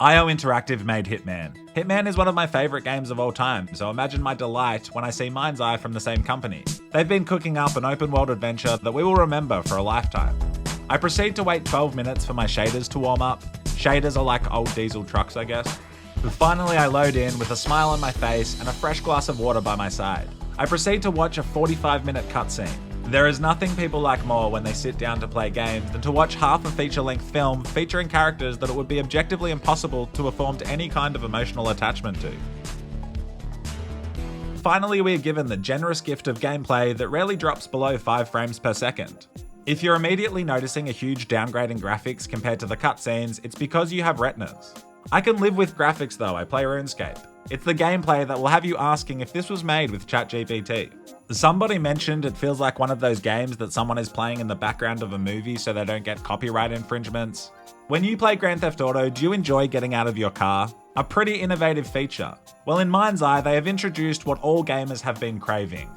IO Interactive made Hitman. Hitman is one of my favourite games of all time, so imagine my delight when I see Mind's Eye from the same company. They've been cooking up an open world adventure that we will remember for a lifetime. I proceed to wait 12 minutes for my shaders to warm up. Shaders are like old diesel trucks, I guess. Finally, I load in with a smile on my face and a fresh glass of water by my side. I proceed to watch a 45-minute cutscene. There is nothing people like more when they sit down to play games than to watch half a feature-length film featuring characters that it would be objectively impossible to have formed any kind of emotional attachment to. Finally, we are given the generous gift of gameplay that rarely drops below 5 frames per second. If you're immediately noticing a huge downgrade in graphics compared to the cutscenes, it's because you have retinas. I can live with graphics though, I play RuneScape. It's the gameplay that will have you asking if this was made with ChatGPT. Somebody mentioned it feels like one of those games that someone is playing in the background of a movie so they don't get copyright infringements. When you play Grand Theft Auto, do you enjoy getting out of your car? A pretty innovative feature. Well, in Mind's Eye, they have introduced what all gamers have been craving.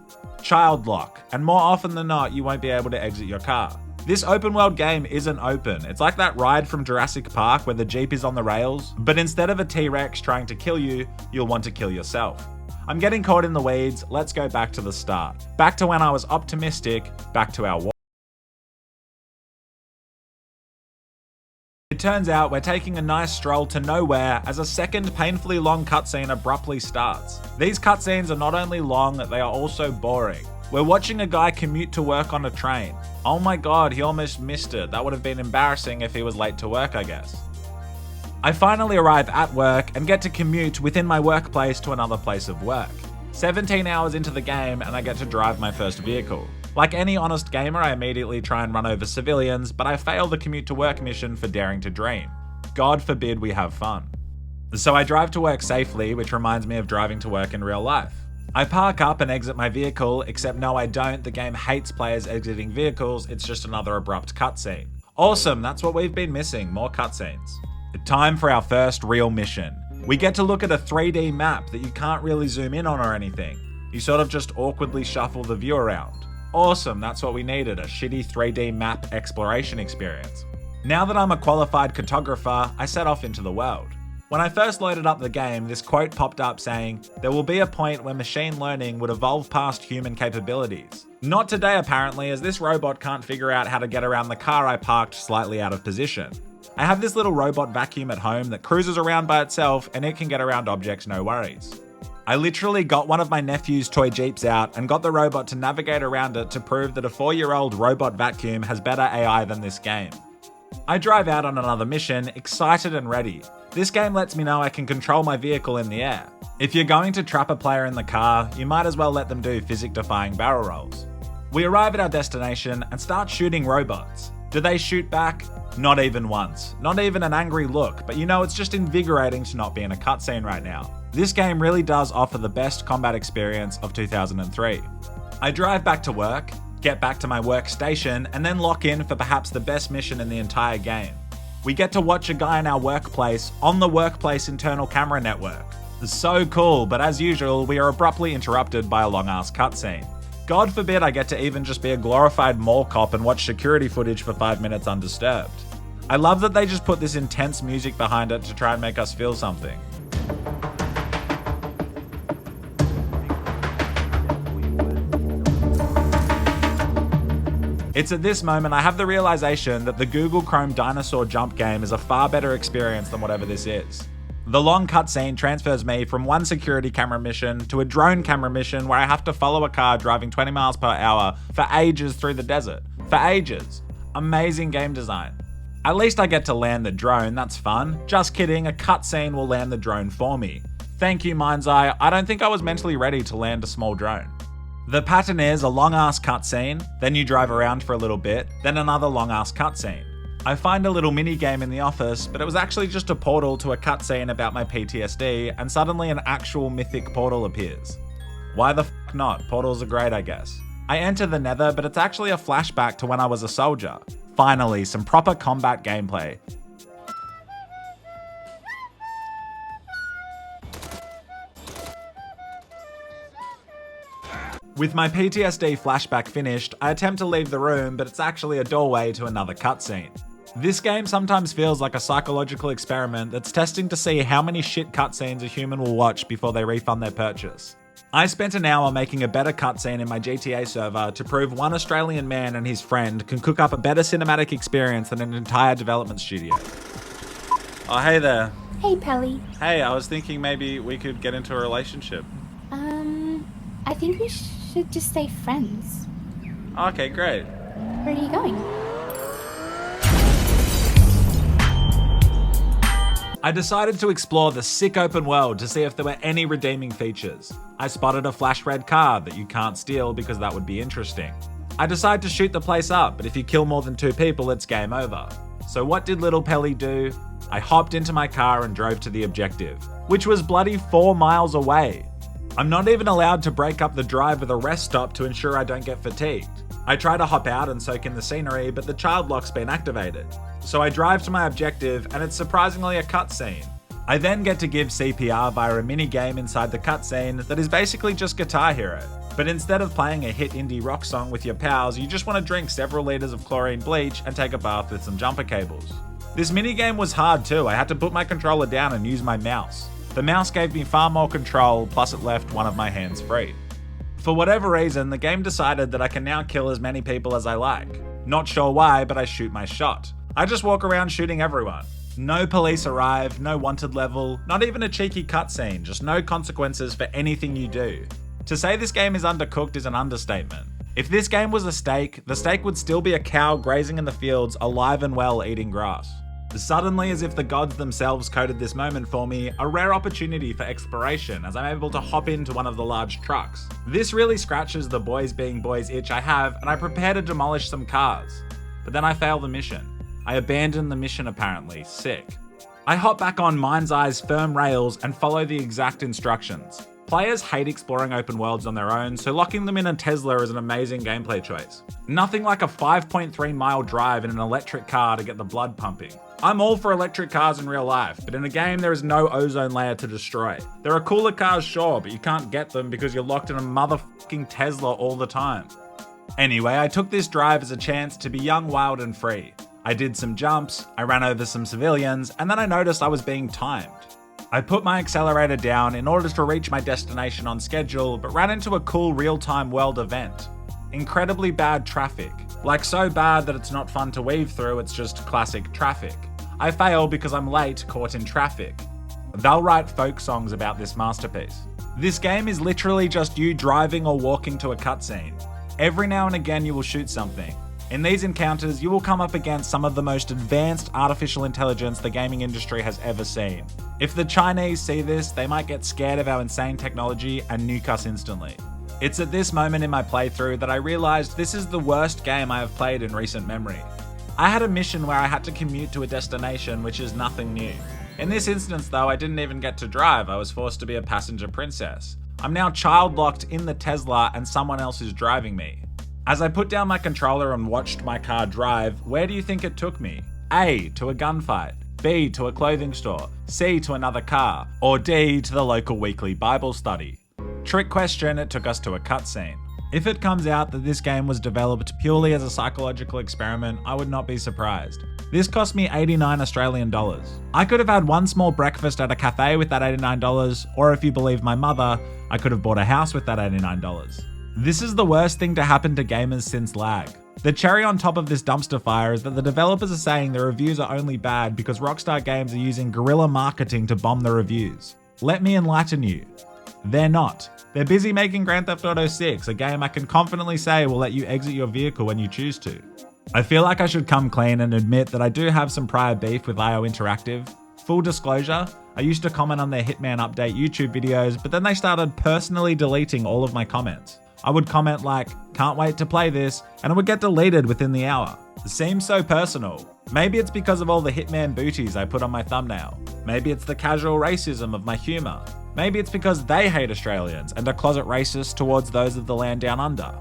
Child lock, and more often than not, you won't be able to exit your car. This open world game isn't open. It's like that ride from Jurassic Park where the Jeep is on the rails, but instead of a T-Rex trying to kill you, you'll want to kill yourself. I'm getting caught in the weeds, let's go back to the start. Back to when I was optimistic, back to our war. It turns out we're taking a nice stroll to nowhere as a second painfully long cutscene abruptly starts. These cutscenes are not only long, they are also boring. We're watching a guy commute to work on a train. Oh my god, he almost missed it. That would have been embarrassing if he was late to work, I guess. I finally arrive at work and get to commute within my workplace to another place of work. 17 hours into the game and I get to drive my first vehicle. Like any honest gamer, I immediately try and run over civilians, but I fail the commute to work mission for daring to dream. God forbid we have fun. So I drive to work safely, which reminds me of driving to work in real life. I park up and exit my vehicle, except no I don't, the game hates players exiting vehicles, it's just another abrupt cutscene. Awesome, that's what we've been missing, more cutscenes. Time for our first real mission. We get to look at a 3D map that you can't really zoom in on or anything. You sort of just awkwardly shuffle the view around. Awesome, that's what we needed, a shitty 3D map exploration experience. Now that I'm a qualified cartographer, I set off into the world. When I first loaded up the game, this quote popped up saying, "There will be a point where machine learning would evolve past human capabilities." Not today apparently, as this robot can't figure out how to get around the car I parked slightly out of position. I have this little robot vacuum at home that cruises around by itself and it can get around objects no worries. I literally got one of my nephew's toy Jeeps out and got the robot to navigate around it to prove that a 4-year-old robot vacuum has better AI than this game. I drive out on another mission, excited and ready. This game lets me know I can control my vehicle in the air. If you're going to trap a player in the car, you might as well let them do physics-defying barrel rolls. We arrive at our destination and start shooting robots. Do they shoot back? Not even once. Not even an angry look, but you know it's just invigorating to not be in a cutscene right now. This game really does offer the best combat experience of 2003. I drive back to work, get back to my workstation, and then lock in for perhaps the best mission in the entire game. We get to watch a guy in our workplace on the workplace internal camera network. So cool, but as usual, we are abruptly interrupted by a long-ass cutscene. God forbid I get to even just be a glorified mall cop and watch security footage for 5 minutes undisturbed. I love that they just put this intense music behind it to try and make us feel something. It's at this moment I have the realization that the Google Chrome dinosaur jump game is a far better experience than whatever this is. The long cutscene transfers me from one security camera mission to a drone camera mission where I have to follow a car driving 20 miles per hour for ages through the desert. For ages. Amazing game design. At least I get to land the drone, that's fun. Just kidding, a cutscene will land the drone for me. Thank you, Mind's Eye, I don't think I was mentally ready to land a small drone. The pattern is a long-ass cutscene, then you drive around for a little bit, then another long-ass cutscene. I find a little mini-game in the office, but it was actually just a portal to a cutscene about my PTSD, and suddenly an actual mythic portal appears. Why the f*** not? Portals are great, I guess. I enter the Nether, but it's actually a flashback to when I was a soldier. Finally, some proper combat gameplay. With my PTSD flashback finished, I attempt to leave the room, but it's actually a doorway to another cutscene. This game sometimes feels like a psychological experiment that's testing to see how many shit cutscenes a human will watch before they refund their purchase. I spent an hour making a better cutscene in my GTA server to prove one Australian man and his friend can cook up a better cinematic experience than an entire development studio. Oh, hey there. Hey, Pelly. Hey, I was thinking maybe we could get into a relationship. I think we should just stay friends. Okay, great. Where are you going? I decided to explore the sick open world to see if there were any redeeming features. I spotted a flash red car that you can't steal because that would be interesting. I decided to shoot the place up, but if you kill more than 2 people, it's game over. So what did little Pelly do? I hopped into my car and drove to the objective, which was bloody 4 miles away. I'm not even allowed to break up the drive with a rest stop to ensure I don't get fatigued. I try to hop out and soak in the scenery, but the child lock's been activated. So I drive to my objective and it's surprisingly a cutscene. I then get to give CPR via a mini game inside the cutscene that is basically just Guitar Hero. But instead of playing a hit indie rock song with your pals, you just want to drink several litres of chlorine bleach and take a bath with some jumper cables. This minigame was hard too. I had to put my controller down and use my mouse. The mouse gave me far more control, plus it left one of my hands free. For whatever reason, the game decided that I can now kill as many people as I like. Not sure why, but I shoot my shot. I just walk around shooting everyone. No police arrive, no wanted level, not even a cheeky cutscene, just no consequences for anything you do. To say this game is undercooked is an understatement. If this game was a steak, the steak would still be a cow grazing in the fields, alive and well eating grass. Suddenly, as if the gods themselves coded this moment for me, a rare opportunity for exploration as I'm able to hop into one of the large trucks. This really scratches the boys being boys itch I have, and I prepare to demolish some cars. But then I fail the mission. I abandon the mission apparently, sick. I hop back on Mind's Eye's firm rails and follow the exact instructions. Players hate exploring open worlds on their own, so locking them in a Tesla is an amazing gameplay choice. Nothing like a 5.3 mile drive in an electric car to get the blood pumping. I'm all for electric cars in real life, but in a game there is no ozone layer to destroy. There are cooler cars, sure, but you can't get them because you're locked in a motherfucking Tesla all the time. Anyway, I took this drive as a chance to be young, wild and free. I did some jumps, I ran over some civilians, and then I noticed I was being timed. I put my accelerator down in order to reach my destination on schedule, but ran into a cool real-time world event. Incredibly bad traffic. Like so bad that it's not fun to weave through, it's just classic traffic. I fail because I'm late, caught in traffic. They'll write folk songs about this masterpiece. This game is literally just you driving or walking to a cutscene. Every now and again you will shoot something. In these encounters, you will come up against some of the most advanced artificial intelligence the gaming industry has ever seen. If the Chinese see this, they might get scared of our insane technology and nuke us instantly. It's at this moment in my playthrough that I realised this is the worst game I have played in recent memory. I had a mission where I had to commute to a destination, which is nothing new. In this instance though, I didn't even get to drive, I was forced to be a passenger princess. I'm now child locked in the Tesla and someone else is driving me. As I put down my controller and watched my car drive, where do you think it took me? A, to a gunfight. B, to a clothing store. C, to another car. Or D, to the local weekly Bible study. Trick question, it took us to a cutscene. If it comes out that this game was developed purely as a psychological experiment, I would not be surprised. This cost me 89 Australian dollars. I could have had one small breakfast at a cafe with that $89, or if you believe my mother, I could have bought a house with that $89. This is the worst thing to happen to gamers since lag. The cherry on top of this dumpster fire is that the developers are saying the reviews are only bad because Rockstar Games are using guerrilla marketing to bomb the reviews. Let me enlighten you. They're not. They're busy making Grand Theft Auto 6, a game I can confidently say will let you exit your vehicle when you choose to. I feel like I should come clean and admit that I do have some prior beef with IO Interactive. Full disclosure, I used to comment on their Hitman Update YouTube videos, but then they started personally deleting all of my comments. I would comment like, can't wait to play this, and it would get deleted within the hour. It seems so personal. Maybe it's because of all the Hitman booties I put on my thumbnail. Maybe it's the casual racism of my humour. Maybe it's because they hate Australians and are closet racist towards those of the land down under.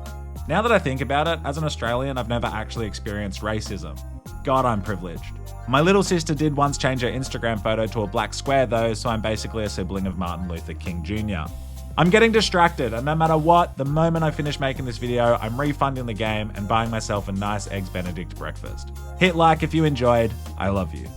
Now that I think about it, as an Australian, I've never actually experienced racism. God, I'm privileged. My little sister did once change her Instagram photo to a black square though, so I'm basically a sibling of Martin Luther King Jr. I'm getting distracted, and no matter what, the moment I finish making this video, I'm refunding the game and buying myself a nice Eggs Benedict breakfast. Hit like if you enjoyed. I love you.